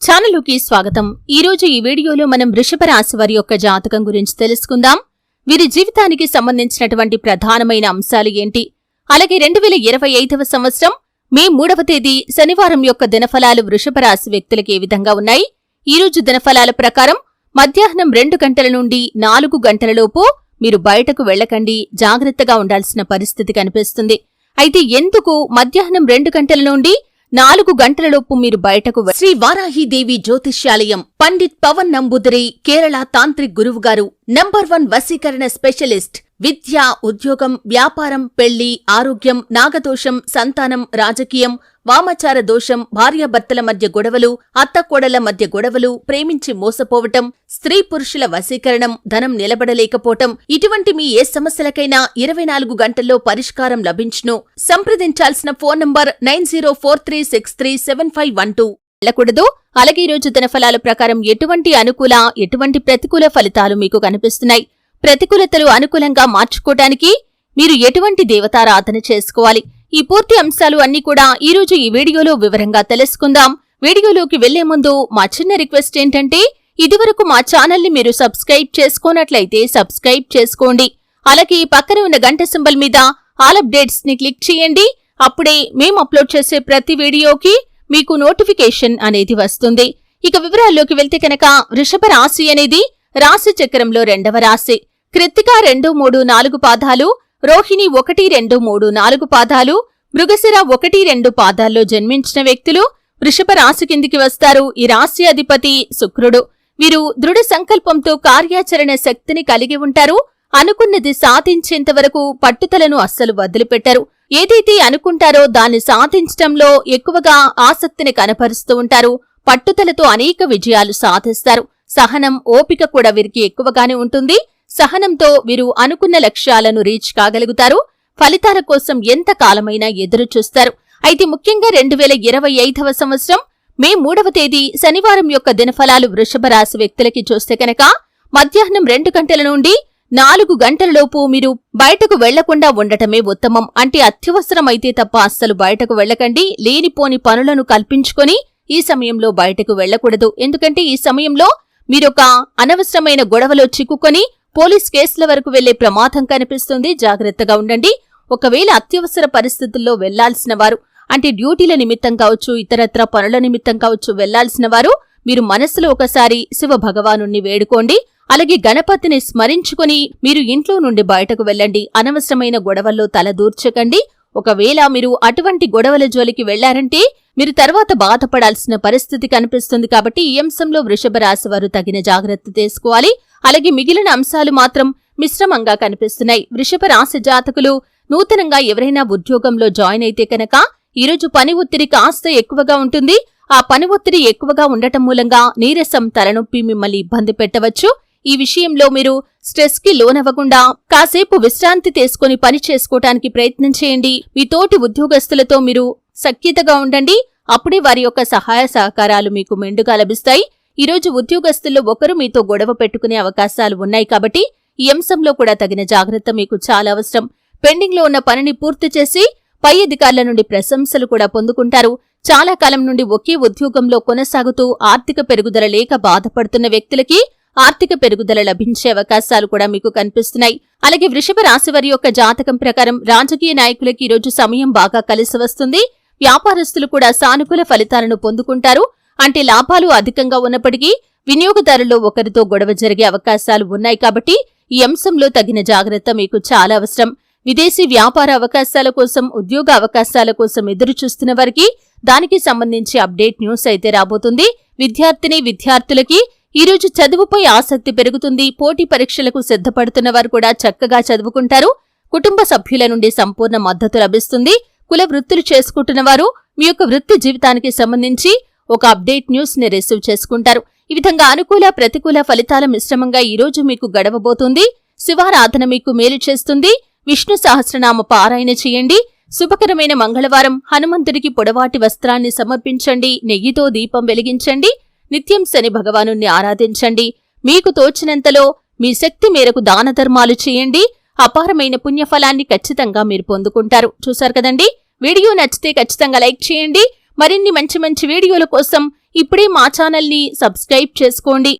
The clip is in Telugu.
ఛానలుకి స్వాగతం. ఈరోజు ఈ వీడియోలో మనం వృషభ రాశి వారి యొక్క జాతకం గురించి తెలుసుకుందాం. వీరి జీవితానికి సంబంధించినటువంటి ప్రధానమైన అంశాలు ఏంటి, అలాగే 2025వ సంవత్సరం మే 3వ తేదీ శనివారం యొక్క దినఫలాలు వృషభ రాశి వ్యక్తులకు ఏ విధంగా ఉన్నాయి. ఈరోజు దినఫలాల ప్రకారం మధ్యాహ్నం 2 గంటల నుండి 4 గంటలలోపు మీరు బయటకు వెళ్లకండి, జాగ్రత్తగా ఉండాల్సిన పరిస్థితి కనిపిస్తుంది. అయితే ఎందుకు మధ్యాహ్నం 2 గంటల నుండి 4 గంటలలోపు మీరు బయటకు శ్రీ వారాహీదేవి జ్యోతిష్యాలయం పండిత్ పవన్ నంబూదరి కేరళ తాంత్రిక్ గురువు గారు నంబర్ 1 వశీకరణ స్పెషలిస్ట్. విద్య, ఉద్యోగం, వ్యాపారం, పెళ్లి, ఆరోగ్యం, నాగదోషం, సంతానం, రాజకీయం, వామాచార దోషం, భార్యాభర్తల మధ్య గొడవలు, అత్తకోడల మధ్య గొడవలు, ప్రేమించి మోసపోవటం, స్త్రీ పురుషుల వశీకరణం, ధనం నిలబడలేకపోవటం, ఇటువంటి మీ ఏ సమస్యలకైనా 24 గంటల్లో పరిష్కారం లభించును. సంప్రదించాల్సిన ఫోన్ నంబర్ 9043637512. వెళ్ళకూడదు. అలాగే ఈరోజు దినఫలాల ప్రకారం ఎటువంటి అనుకూల, ఎటువంటి ప్రతికూల ఫలితాలు మీకు కనిపిస్తున్నాయి, ప్రతికూలతలు అనుకూలంగా మార్చుకోవడానికి మీరు ఎటువంటి దేవతారాధన చేసుకోవాలి, ఈ పూర్తి అంశాలు అన్నీ కూడా ఈరోజు ఈ వీడియోలో వివరంగా తెలుసుకుందాం. వీడియోలోకి వెళ్లే ముందు మా చిన్న రిక్వెస్ట్ ఏంటంటే, ఇదివరకు మా ఛానల్ని మీరు సబ్స్క్రైబ్ చేసుకోనట్లయితే సబ్స్క్రైబ్ చేసుకోండి. అలాగే పక్కన ఉన్న గంట సింబల్ మీద ఆల్ అప్డేట్స్ ని క్లిక్ చేయండి. అప్పుడే మేము అప్లోడ్ చేసే ప్రతి వీడియోకి మీకు నోటిఫికేషన్ అనేది వస్తుంది. ఇక వివరాల్లోకి వెళ్తే కనుక, వృషభ రాశి అనేది రాశి చక్రంలో 2వ రాశి. కృత్తిక 2, 3, 4 పాదాలు, రోహిణి 1, 2, 3, 4 పాదాలు, మృగశిర 1, 2 పాదాల్లో జన్మించిన వ్యక్తులు వృషభ రాశి కిందికి వస్తారు. ఈ రాశి అధిపతి శుక్రుడు. వీరు దృఢ సంకల్పంతో కార్యాచరణ శక్తిని కలిగి ఉంటారు. అనుకున్నది సాధించేంత వరకు పట్టుదలను అస్సలు వదిలిపెట్టరు. ఏదైతే అనుకుంటారో దాన్ని సాధించటంలో ఎక్కువగా ఆసక్తిని కనపరుస్తూ ఉంటారు. పట్టుదలతో అనేక విజయాలు సాధిస్తారు. సహనం, ఓపిక కూడా వీరికి ఎక్కువగానే ఉంటుంది. సహనంతో వీరు అనుకున్న లక్ష్యాలను రీచ్ కాగలుగుతారు. ఫలితాల కోసం ఎంత కాలమైనా ఎదురు చూస్తారు. అయితే ముఖ్యంగా 2025వ సంవత్సరం మే 3వ తేదీ శనివారం యొక్క దినఫలాలు వృషభ రాశి వ్యక్తులకి చూస్తే కనుక, మధ్యాహ్నం 2 గంటల నుండి 4 గంటలలోపు మీరు బయటకు వెళ్లకుండా ఉండటమే ఉత్తమం. అంటే అత్యవసరమైతే తప్ప అస్సలు బయటకు వెళ్లకండి. లేనిపోని పనులను కల్పించుకొని ఈ సమయంలో బయటకు వెళ్లకూడదు. ఎందుకంటే ఈ సమయంలో మీరొక అనవసరమైన గొడవలో చిక్కుకొని పోలీస్ కేసుల వరకు వెళ్లే ప్రమాదం కనిపిస్తుంది. జాగ్రత్తగా ఉండండి. ఒకవేళ అత్యవసర పరిస్థితుల్లో వెళ్లాల్సిన వారు, అంటే డ్యూటీల నిమిత్తం కావచ్చు, ఇతరత్ర పనుల నిమిత్తం కావచ్చు వెళ్లాల్సిన వారు, మీరు మనసులో ఒకసారి శివ భగవానుణ్ణి వేడుకోండి. అలాగే గణపతిని స్మరించుకుని మీరు ఇంట్లో నుండి బయటకు వెళ్లండి. అనవసరమైన గొడవల్లో తలదూర్చకండి. ఒకవేళ మీరు అటువంటి గొడవల జోలికి వెళ్లారంటే మీరు తర్వాత బాధపడాల్సిన పరిస్థితి కనిపిస్తుంది. కాబట్టి ఈ అంశంలో వృషభ రాశి వారు తగిన జాగ్రత్త తీసుకోవాలి. అలాగే మిగిలిన అంశాలు మాత్రం మిశ్రమంగా కనిపిస్తున్నాయి. వృషభ రాశి జాతకులు నూతనంగా ఎవరైనా ఉద్యోగంలో జాయిన్ అయితే కనుక ఈరోజు పని ఒత్తిడి కాస్త ఎక్కువగా ఉంటుంది. ఆ పని ఒత్తిడి ఎక్కువగా ఉండటం మూలంగా నీరసం, తలనొప్పి మిమ్మల్ని ఇబ్బంది పెట్టవచ్చు. ఈ విషయంలో మీరు స్ట్రెస్ కి లోనవ్వకుండా కాసేపు విశ్రాంతి తీసుకుని పని చేసుకోవటానికి ప్రయత్నం చేయండి. మీ తోటి ఉద్యోగస్తులతో మీరు సఖ్యతగా ఉండండి. అప్పుడే వారి యొక్క సహాయ సహకారాలు మీకు మెండుగా లభిస్తాయి. ఈరోజు ఉద్యోగస్తుల్లో ఒకరు మీతో గొడవ పెట్టుకునే అవకాశాలు ఉన్నాయి. కాబట్టి ఈ అంశంలో కూడా తగిన జాగ్రత్త మీకు చాలా అవసరం. పెండింగ్ లో ఉన్న పనిని పూర్తి చేసి పై అధికారుల నుండి ప్రశంసలు కూడా పొందుకుంటారు. చాలా కాలం నుండి ఒకే ఉద్యోగంలో కొనసాగుతూ ఆర్థిక పెరుగుదల లేక బాధపడుతున్న వ్యక్తులకి ఆర్థిక పెరుగుదల లభించే అవకాశాలు కూడా మీకు కనిపిస్తున్నాయి. అలాగే వృషభ రాశి వారి యొక్క జాతకం ప్రకారం రాజకీయ నాయకులకి ఈరోజు సమయం బాగా కలిసి వస్తుంది. వ్యాపారస్తులు కూడా సానుకూల ఫలితాలను పొందుకుంటారు. అంటే లాభాలు అధికంగా ఉన్నప్పటికీ వినియోగదారుల్లో ఒకరితో గొడవ జరిగే అవకాశాలు ఉన్నాయి. కాబట్టి ఈ అంశంలో తగిన జాగ్రత్త మీకు చాలా అవసరం. విదేశీ వ్యాపార అవకాశాల కోసం, ఉద్యోగ అవకాశాల కోసం ఎదురు చూస్తున్న వారికి దానికి సంబంధించి అప్డేట్ న్యూస్ అయితే రాబోతుంది. విద్యార్థులకి ఈరోజు చదువుపై ఆసక్తి పెరుగుతుంది. పోటీ పరీక్షలకు సిద్ధపడుతున్న వారు కూడా చక్కగా చదువుకుంటారు. కుటుంబ సభ్యుల నుండి సంపూర్ణ మద్దతు లభిస్తుంది. కుల వృత్తులు చేసుకుంటున్న వారు మీ యొక్క వృత్తి జీవితానికి సంబంధించి ఒక అప్డేట్ న్యూస్ ని రిసీవ్ చేసుకుంటారు. ఈ విధంగా అనుకూల, ప్రతికూల ఫలితాల మిశ్రమంగా ఈరోజు మీకు గడవబోతుంది. శివారాధన మీకు మేలు చేస్తుంది. విష్ణు సహస్రనామ పారాయణ చేయండి. శుభకరమైన మంగళవారం హనుమంతుడికి పొడవాటి వస్త్రాన్ని సమర్పించండి. నెయ్యితో దీపం వెలిగించండి. నిత్యం శని భగవానుణ్ణి ఆరాధించండి. మీకు తోచినంతలో మీ శక్తి మేరకు దాన ధర్మాలు చేయండి. అపారమైన పుణ్యఫలాన్ని ఖచ్చితంగా మీరు పొందుకుంటారు. చూశారు కదండి. వీడియో నచ్చితే ఖచ్చితంగా లైక్ చేయండి. మరిన్ని మంచి మంచి వీడియోల కోసం ఇప్పుడే మా ఛానల్ని సబ్స్క్రైబ్ చేసుకోండి.